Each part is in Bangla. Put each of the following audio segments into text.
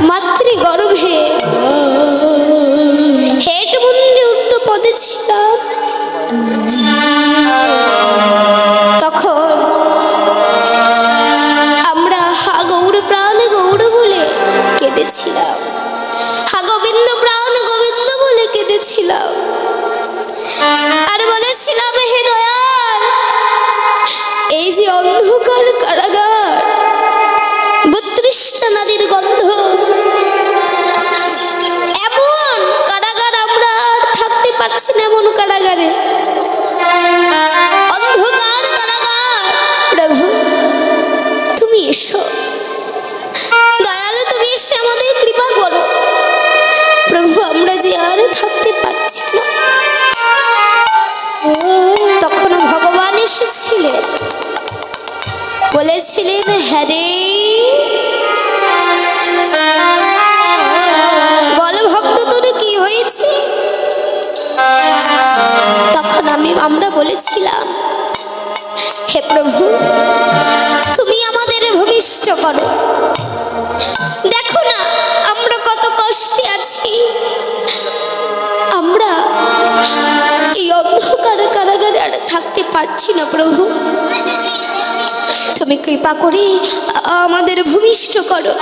মাতৃগর্ভে হেঁটে মন্দির উর্ধ পদে ছিলাম, তখন আমরা হা গৌর প্রাণ গৌর বলে কেঁদেছিলাম, হা গোবিন্দ প্রাণ গোবিন্দ বলে কেঁদেছিলাম, আর বলেছিলাম হে দয়াল, এই যে অন্ধকার কারাগার, 32টা নারীর গন্ধ, এমন কারাগার আমরা আর থাকতে পারছি না, এমন কারাগারে, অন্ধকার কারাগার। প্রভু তুমি এসো, দয়ালু তুমি এসে আমাদের কৃপা করো। প্রভু আমরা যে আর থাকতে পারছি না। তখন ভগবান এসেছিলেন, বলেছিলেন হ্যাঁ রে, বলো ভক্ত তোর কি হয়েছে। তখন আমরা বলেছিলাম হে প্রভু তুমি আমাদের ভূমিষ্ঠ করো, দেখো না আমরা কত কষ্টে আছি, আমরা এই অন্ধকার কারাগারে আর থাকতে পারছি না। প্রভু তুমি কৃপা করে আমাদের ভূমিষ্ঠ করো।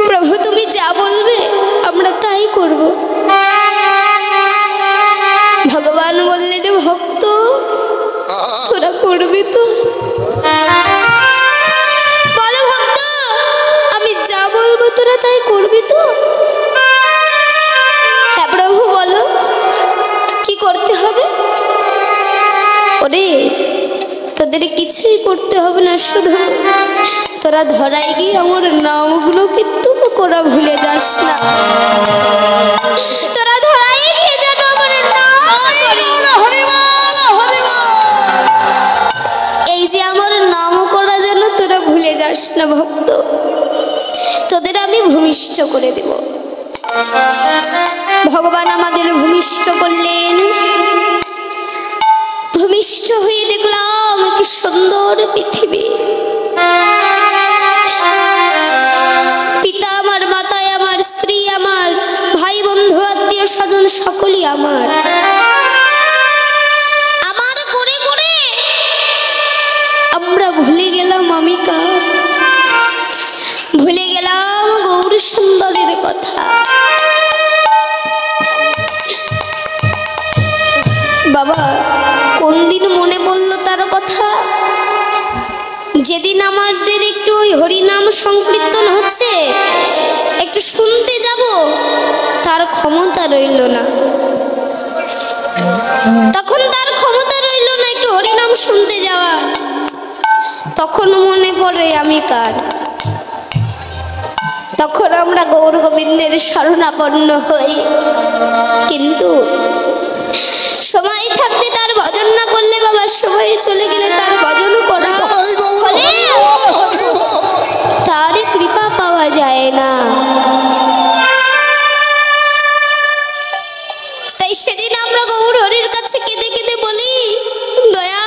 প্রভু তুমি যা বলবে আমরা তাই করব। ভগবান বললেন ভক্ত তোরা করবি তো, বলো ভক্ত আমি যা বলবো তোরা তাই করবি তো। হ্যাঁ প্রভু বলো কি করতে হবে। ওরে তোদের কিছুই করতে হবে না, শুধু তোরা ধরাই গিয়ে আমার নামগুলো কীর্তন করা ভুলে যাস না। তোরা ধরাই গিয়ে যেন আমার এই যে আমার নাম করা যেন তোরা ভুলে যাস না ভক্ত, তোদের আমি ভূমিষ্ঠ করে দেব। ভগবান আমাদের ভূমিষ্ঠ করলেন, ভূমিষ্ঠ হয়ে দেখলাম কি সুন্দর পৃথিবী। পিতা আমার, মাতায় আমার, স্ত্রী আমার, ভাই বন্ধু আত্মীয় স্বজন সকলই আমার। আমার করে করে আমরা ভুলে গেলাম আমি কার, ভুলে গেলাম গৌর সুন্দরের কথা। বাবা কোন দিন মনে পড়লো তার কথা, যেদিন আমাদের একটু ওই হরিনাম সংকীর্তন হচ্ছে একটু শুনতে যাব, তার ক্ষমতা রইল না। তখন তার ক্ষমতা রইল না একটু হরিনাম শুনতে যাওয়া। তখন মনে পড়ে আমি কার। তখন আমরা গৌর গোবিন্দের শরণাপন্ন হই, কিন্তু সময় থাকতে তার ভজন না করলে বাবা, সময় চলে গেলে তার ভজনও করা তার কৃপা পাওয়া যায় না। তাই সেদিন আমরা গৌর হরির কাছে কেঁদে কেঁদে বলি, দয়া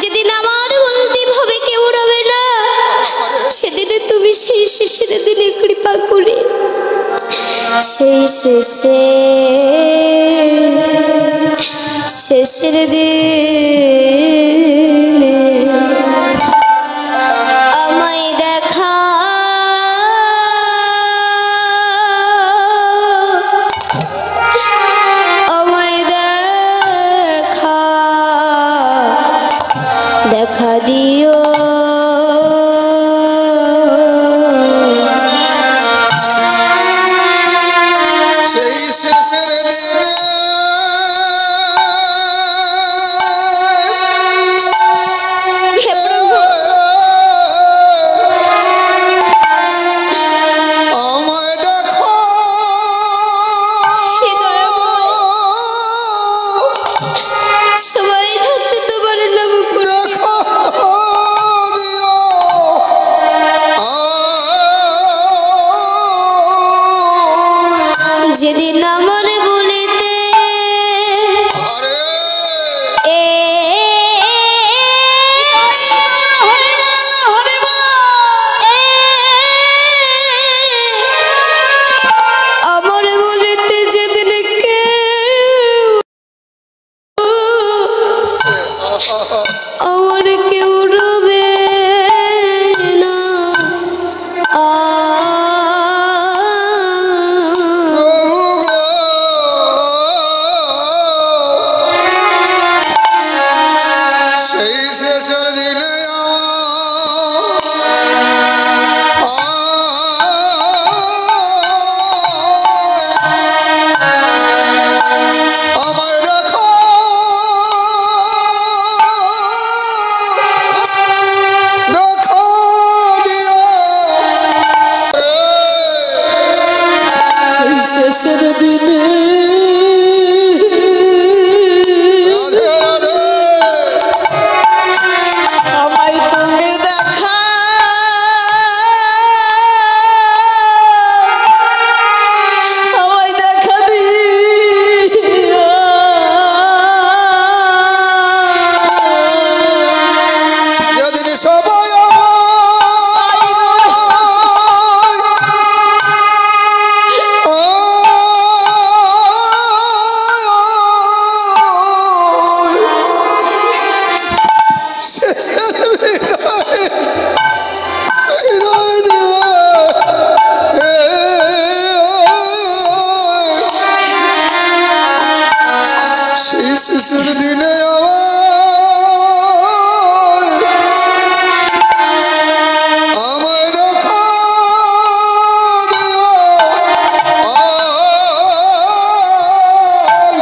যেদিন আমার বলতে ভাবে কেউ রবে না, সেদিনে তুমি সেই শেষের দিনে কৃপা করে সেই শেষের দিনে আমায় দেখা, আমায় দেখা, দেখা দিও। সেই শেষের দিনে শেষের দিনে আমায় তুমি দেখা আমায় দেখা দিও যেদিন সবাই শিশুর দিনে আমায় দেখা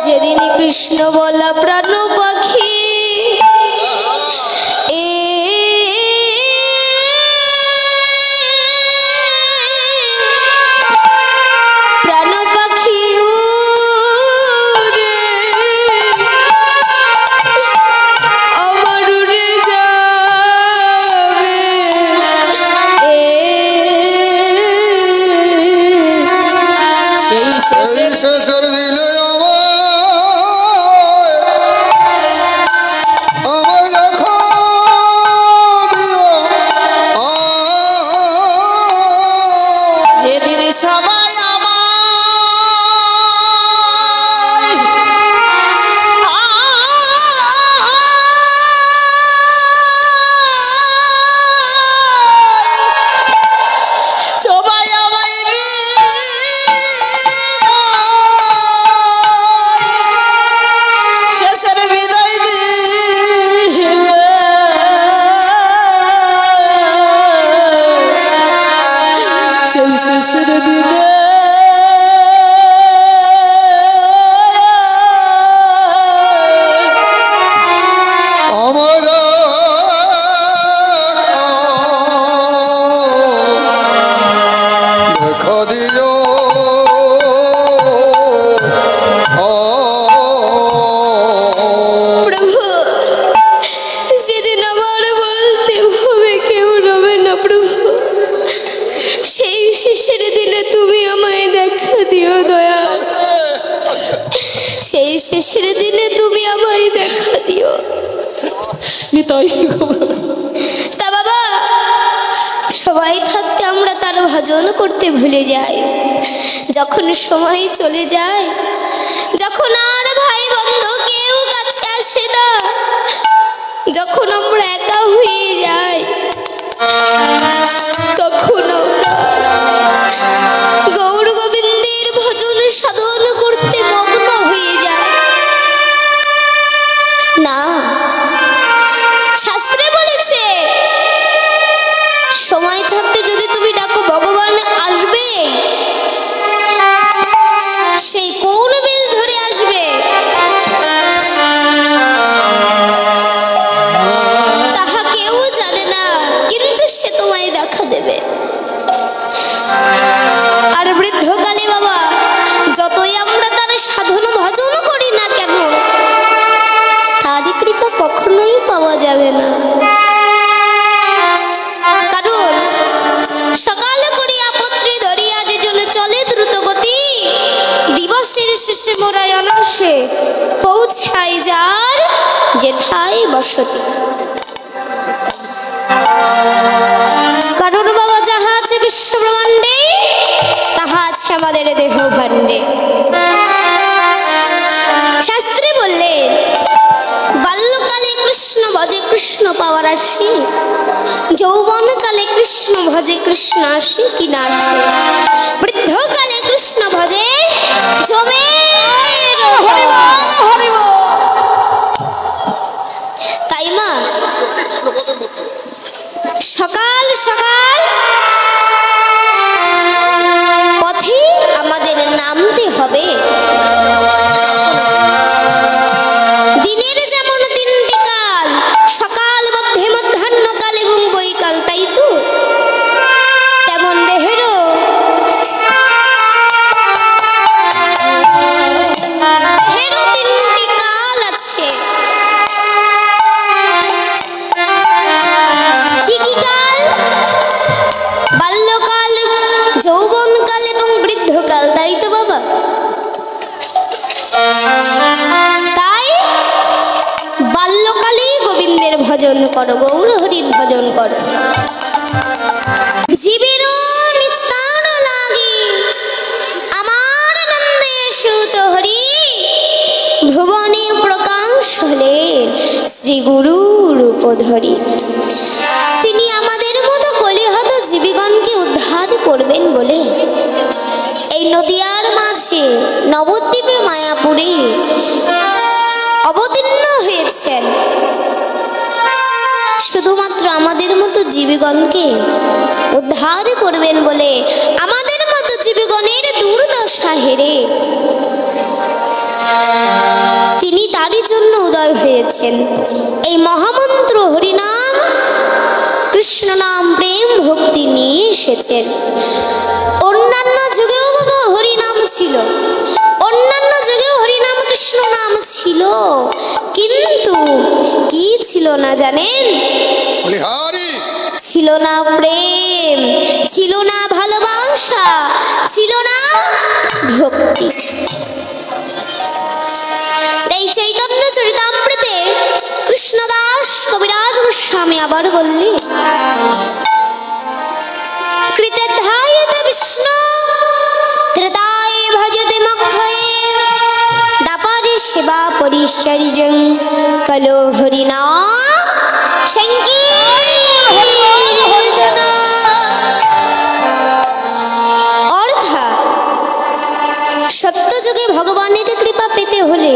যেদিন কৃষ্ণ বলা প্রাণ পাখি প্রাণ পাখি উড়ে আমার উড়ে যাবে সেই শেষের শেষের দিনে আমায় দেখা দিও যেদিন সবাই সবাই আমায় শেষের বিদায় দিবে সেই শেষের দিনে আমায় দেখা দিও প্রভু যেদিন আমার বলতে হবে কেউ রবে না প্রভু সেই শেষের দিনে তুমি আমায় দেখা দিও দয়া সেই শেষের দিনে তুমি আমায় দেখা দিও নিতাই তা বাবা সবাই থাকতে আমরা তার ভজন করতে ভুলে যাই যখন সময় চলে যায় যখন আর ভাই বন্ধু কেউ কাছে আসে না যখন আমরা একা হয়ে যাই তখন আমরা গৌর গোবিন্দের ভজন সাধন করতে মগ্ন হয়ে যায় না শাস্ত্রে বলেছে সময় থাকতে যদি তুমি ডাকো ভগবান আসবে সেই কোন বেল ধরে আসবে তাহা কেউ জানে না কিন্তু সে তোমায় দেখা দেবে আর বৃদ্ধকালে বাবা যতই আমরা তার সাধন ভজন করি না কেন তারই কৃপা কখনোই পাওয়া যাবে না কারণ সকালে করিয়া পত্রে ধরিয়া যে জন্য চলে দ্রুত গতি দিবসের শেষে মোরাই অনাসে পৌঁছাই যার যেথায় বসতি কারণ বাবা যাহা আছে বিশ্ব ব্রহ্মাণ্ডে তাহা আছে আমাদের দেহ ভাণ্ডে শাস্ত্রে বললেন বাল্যকালে কৃষ্ণ ভজে কৃষ্ণ পাওয়ার আসে যৌবনকালে কৃষ্ণ ভজে কৃষ্ণ আসে কি না আসে বৃদ্ধকালে কৃষ্ণ ভজে জমে তাই মা সকাল সকাল পথে আমাদের নামতে হবে দিনের যেমন তিনটি কাল সকাল মধ্যে মধ্যাহ্নকাল এবং বৈকাল তাই তো তেমন দেহেরও ভজন করো, গৌর হরির ভজন করো। জীবের নিস্তার লাগে আমার আনন্দে সুত হরি, ভুবনে প্রকাশ হলেন শ্রী গুরু রূপ ধরি। তিনি আমাদের মতো কলিহত জীবিগণকে উদ্ধার করবেন বলে এই নদিয়ার মাঝে নবদ্বীপে মায়াপুরে অবতীর্ণ হয়েছেন। শুধুমাত্র আমাদের মতো জীবিগণকে উদ্ধার করবেন বলে, আমাদের মতো জীবিগণের দুর্দশা হেরে তিনি তারই জন্য উদয় হয়েছেন। এই মহামন্ত্র হরিনাম কৃষ্ণ নাম প্রেম ভক্তি নিয়ে এসেছেন। অন্যান্য যুগেও বাবা হরিনাম ছিল, অন্যান্য যুগেও হরিনাম কৃষ্ণ নাম ছিল, কিন্তু কি ছিল না জানেন? বলিহারি ছিল না প্রেম, ছিল না ভালোবাসা, ছিল না ভক্তি। এই চৈতন্য চরিতামৃতে কৃষ্ণদাস কবিরাজ গোস্বামী আবার বললি, কৃতধায়তে বিষ্ণু ত্রেতায় ভজতে মক্ষয়ে, দাপারে সেবা পরিচর্যং কলো হরিনাম সংকীর্তন। অর্থাৎ সত্য যুগে ভগবানের কৃপা পেতে হলে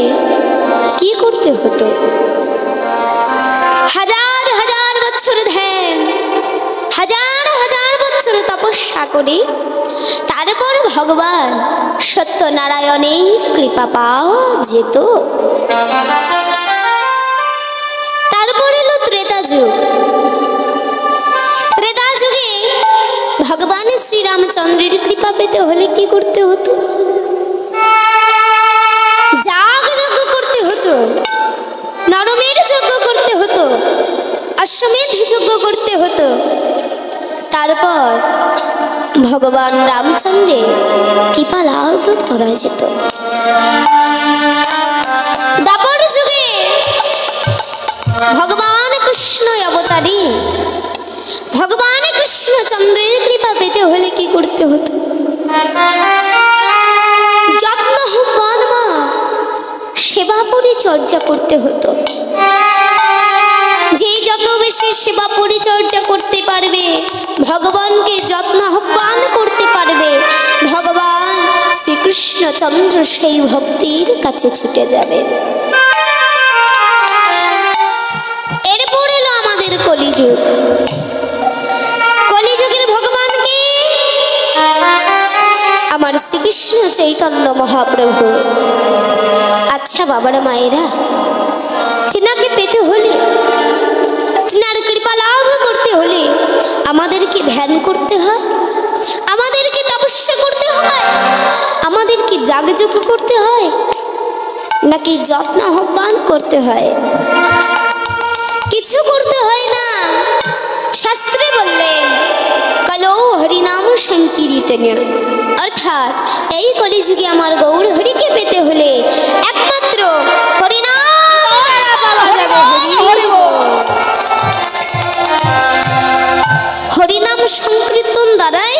কি করতে হতো? হাজার হাজার বছর ধ্যান, হাজার হাজার বছর তপস্যা করে তারপর ভগবান সত্যনারায়ণের কৃপা পাওয়া যেত। তারপর এলো ত্রেতা যুগ। ত্রেতা যুগে ভগবান শ্রীরামচন্দ্রের কৃপা পেতে হলে কি করতে হতো? যাগ যজ্ঞ করতে হতো, নরমের যজ্ঞ করতে হতো, অশ্বমেধ যজ্ঞ করতে হতো। তারপর ভগবান রামচন্দ্রের কৃপা লাভ করা যেত। দাপর যুগে ভগবান কৃষ্ণ অবতারী, ভগবান কৃষ্ণচন্দ্রের কৃপা পেতে হলে কি করতে হতো? যত্ন আহ্বান বা সেবা পরিচর্যা করতে হতো। যে যত বেশি সেবা পরিচর্যা করতে পারবে, ভগবানকে যত্ন আহ্বান করতে পারবে, ভগবান শ্রীকৃষ্ণচন্দ্র সেই ভক্তির কাছে ছুটে যাবে। এরপর এলো আমাদের কলিযুগ। কলিযুগের ভগবানকে আমার শ্রীকৃষ্ণ চৈতন্য মহাপ্রভু। আচ্ছা বাবারা মায়েরা, তিনাকে পেতে হলে, তিনার কৃপা লাভ করতে হলে আমাদেরকে ধ্যান করতে হয়, আমাদেরকে তপস্যা করতে হয়, আমাদেরকে যাগযজ্ঞ করতে হয়, নাকি যত্ন আহ্বান করতে হয়? কিছু করতে হয় না। শাস্ত্রে বললেন কলো হরিনাম সংকীর্তন, অর্থাৎ এই কলিযুগে আমার গৌর হরিকে পেতে হলে একমাত্র হরিনাম হরিনাম সংকীর্তন দ্বারাই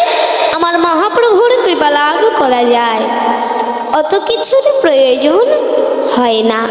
আমার মহাপ্রভুর কৃপা লাভ করা যায়, অত কিছুর প্রয়োজন হয় না।